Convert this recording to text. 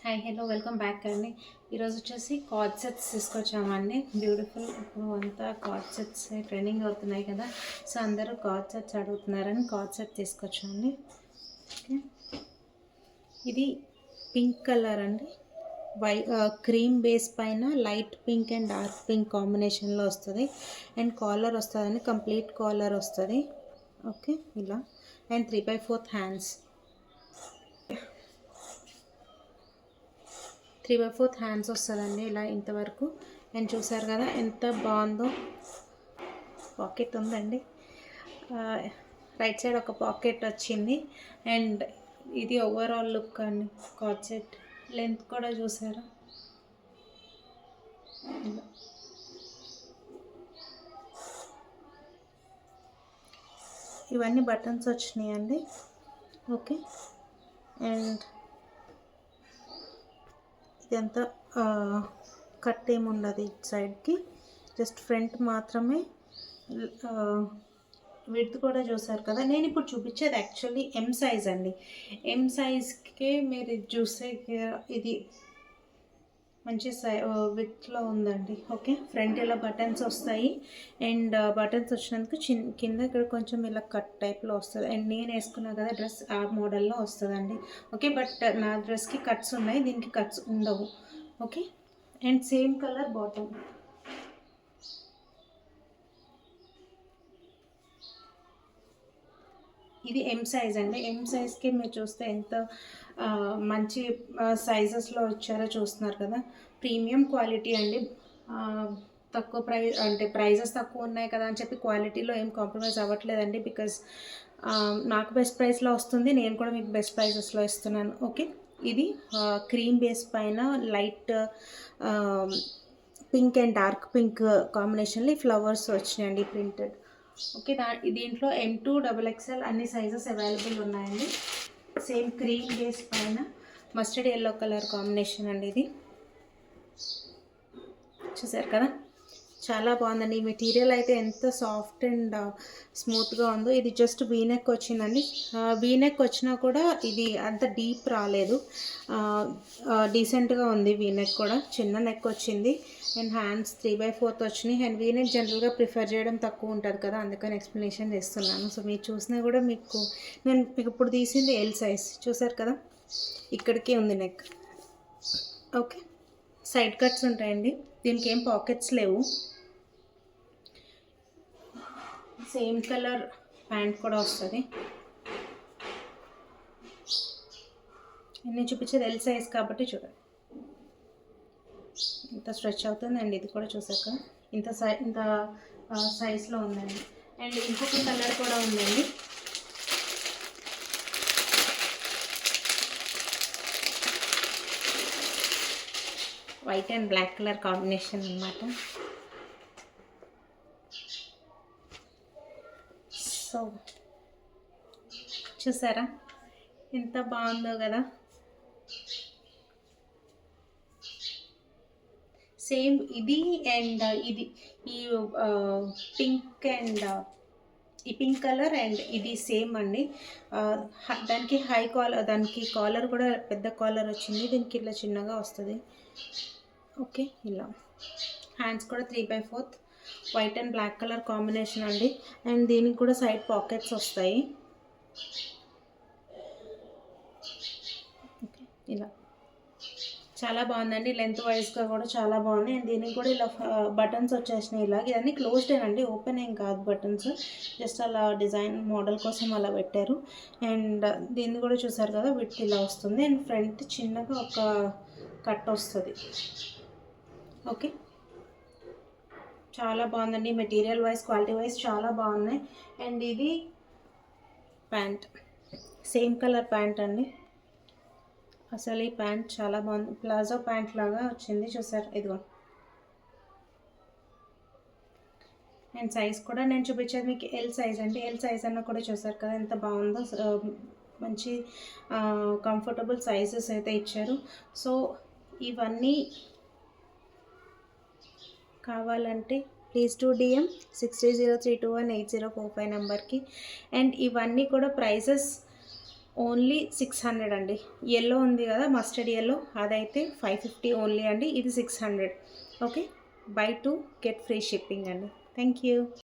Hi hello welcome back అండి. ఈరోజు వచ్చేసి కార్డ్ సెట్స్ తీసుకొచ్చామండి. బ్యూటిఫుల్ ఇప్పుడు అంతా కార్డ్ సెట్స్ ట్రెండింగ్ అవుతున్నాయి కదా, సో అందరూ కార్డ్ సెట్స్ అడుగుతున్నారని కార్డ్ సెట్ తీసుకొచ్చామండి. ఓకే, ఇది పింక్ కలర్ అండి. క్రీమ్ బేస్ పైన light pink and dark pink కాంబినేషన్లో వస్తుంది. అండ్ కాలర్ వస్తుందండి, కంప్లీట్ కాలర్ వస్తుంది. ఓకే, ఇలా అండ్ 3/4 హ్యాండ్స్, 3/4 హ్యాండ్స్ వస్తుందండి ఇలా ఇంతవరకు. అండ్ చూసారు కదా ఎంత బాగుందో. పాకెట్ ఉందండి, రైట్ సైడ్ ఒక పాకెట్ వచ్చింది. అండ్ ఇది ఓవరాల్ లుక్ అండి. కార్డ్ సెట్ లెంత్ కూడా చూసారా, ఇవన్నీ బటన్స్ వచ్చినాయండి. ఓకే, అండ్ ఇదంతా కట్ ఏమి ఉండదు ఇటు సైడ్కి, జస్ట్ ఫ్రంట్ మాత్రమే. విడ్త్ కూడా చూసారు కదా. నేను ఇప్పుడు చూపించేది యాక్చువల్లీ ఎం సైజ్ అండి. ఎం సైజ్కి మీరు ఇది చూస్తే ఇది మంచి విడ్త్లో ఉందండి. ఓకే, ఫ్రంట్ ఇలా బటన్స్ వస్తాయి. అండ్ బటన్స్ వచ్చినందుకు కింద ఇక్కడ కొంచెం ఇలా కట్ టైప్లో వస్తుంది. అండ్ నేను వేసుకున్నా కదా డ్రెస్ ఆ మోడల్లో వస్తుందండి. ఓకే, బట్ నా డ్రెస్కి కట్స్ ఉన్నాయి, దీనికి కట్స్ ఉండవు. Okay, and same colour bottom. ఇది ఎం సైజ్ అండి. ఎం సైజ్కి మీరు చూస్తే ఎంత మంచి సైజెస్లో వచ్చారో చూస్తున్నారు కదా. ప్రీమియం క్వాలిటీ అండి. తక్కువ ప్రైజెస్ తక్కువ ఉన్నాయి కదా అని చెప్పి క్వాలిటీలో ఏం కాంప్రమైజ్ అవ్వట్లేదండి. బికాజ్ నాకు బెస్ట్ ప్రైస్లో వస్తుంది, నేను కూడా మీకు బెస్ట్ ప్రైజెస్లో ఇస్తున్నాను. ఓకే, ఇది క్రీమ్ బేస్ పైన light pink and dark pink కాంబినేషన్లో ఫ్లవర్స్ వచ్చినాయండి ప్రింటెడ్. ఓకే, దీంట్లో M2 XXL అన్ని సైజెస్ అవైలబుల్ ఉన్నాయండి. సేమ్ క్రీమ్ బేస్ పైన మస్టర్డ్ ఎల్లో కలర్ కాంబినేషన్ అండి. ఇది చూసారు కదా, చాలా బాగుందండి. ఈ మెటీరియల్ అయితే ఎంత సాఫ్ట్ అండ్ స్మూత్గా ఉందో. ఇది జస్ట్ వీనెక్ వచ్చిందండి. వీనెక్ వచ్చినా కూడా ఇది అంత డీప్ రాలేదు, డీసెంట్గా ఉంది. వీనెక్ కూడా చిన్న నెక్ వచ్చింది. అండ్ హ్యాండ్స్ 3/4 వచ్చినాయి. అండ్ వీనెక్ జనరల్గా ప్రిఫర్ చేయడం తక్కువ ఉంటుంది కదా, అందుకని ఎక్స్ప్లెనేషన్ చేస్తున్నాను. సో మీరు చూసినా కూడా నేను మీకు ఇప్పుడు తీసింది ఎల్ సైజ్ చూసారు కదా, ఇక్కడికే ఉంది నెక్. ఓకే, సైడ్ కట్స్ ఉంటాయండి, దీనికి ఏం పాకెట్స్ లేవు. సేమ్ కలర్ ప్యాంట్ కూడా వస్తుంది. నేను చూపించేది ఎల్ సైజ్ కాబట్టి చూడండి ఇంత స్ట్రెచ్ అవుతుందండి. ఇది కూడా చూసాక ఇంత సైజ్లో ఉందండి. అండ్ ఇంకొక కలర్ కూడా ఉందండి. White and black colour combination అన్నమాట. సో చూసారా ఎంత బాగుందో కదా. సేమ్ ఇది అండ్ ఇది ఈ పింక్ అండ్ ఈ పింక్ కలర్ అండ్ ఇది సేమ్ అండి. దానికి దానికి కాలర్ కూడా పెద్ద కాలర్ వచ్చింది, దీనికి ఇలా చిన్నగా వస్తుంది. ఓకే, ఇలా హ్యాండ్స్ కూడా 3/4 white and black colour combination అండి. అండ్ దీనికి కూడా సైడ్ పాకెట్స్ వస్తాయి. ఓకే, ఇలా చాలా బాగుందండి. లెంత్ వైజ్గా కూడా చాలా బాగుంది. అండ్ దీనికి కూడా ఇలా బటన్స్ వచ్చేసినాయి. ఇలా ఇవన్నీ క్లోజ్డ్ అండి, ఓపెన్ ఏం కాదు బటన్స్, జస్ట్ అలా డిజైన్ మోడల్ కోసం అలా పెట్టారు. అండ్ దీన్ని కూడా చూసారు కదా, విత్ ఇలా వస్తుంది. అండ్ ఫ్రంట్ చిన్నగా ఒక కట్ వస్తుంది. ఓకే, చాలా బాగుందండి. మెటీరియల్ వైజ్ క్వాలిటీ వైజ్ చాలా బాగున్నాయి. అండ్ ఇది ప్యాంట్, సేమ్ కలర్ ప్యాంట్ అండి. అసలు ఈ ప్యాంట్ చాలా బాగుంది, ప్లాజో ప్యాంట్ లాగా వచ్చింది చూసారు. ఇదిగో, అండ్ సైజ్ కూడా నేను చూపించేది మీకు ఎల్ సైజ్ అండి. ఎల్ సైజ్ అన్న కూడా చూసారు కదా ఎంత బాగుందో. మంచి కంఫర్టబుల్ సైజెస్ అయితే ఇచ్చారు. సో ఇవన్నీ కావాలంటే ప్లీజ్ టు DM 6303218045 నెంబర్కి. అండ్ ఇవన్నీ కూడా ప్రైజెస్ ఓన్లీ 600 అండి. ఎల్లో ఉంది కదా మస్టర్డ్ ఎల్లో, అదైతే 550 ఓన్లీ అండి. ఇది 600. Okay, buy 2 get free shipping అండి. Thank you.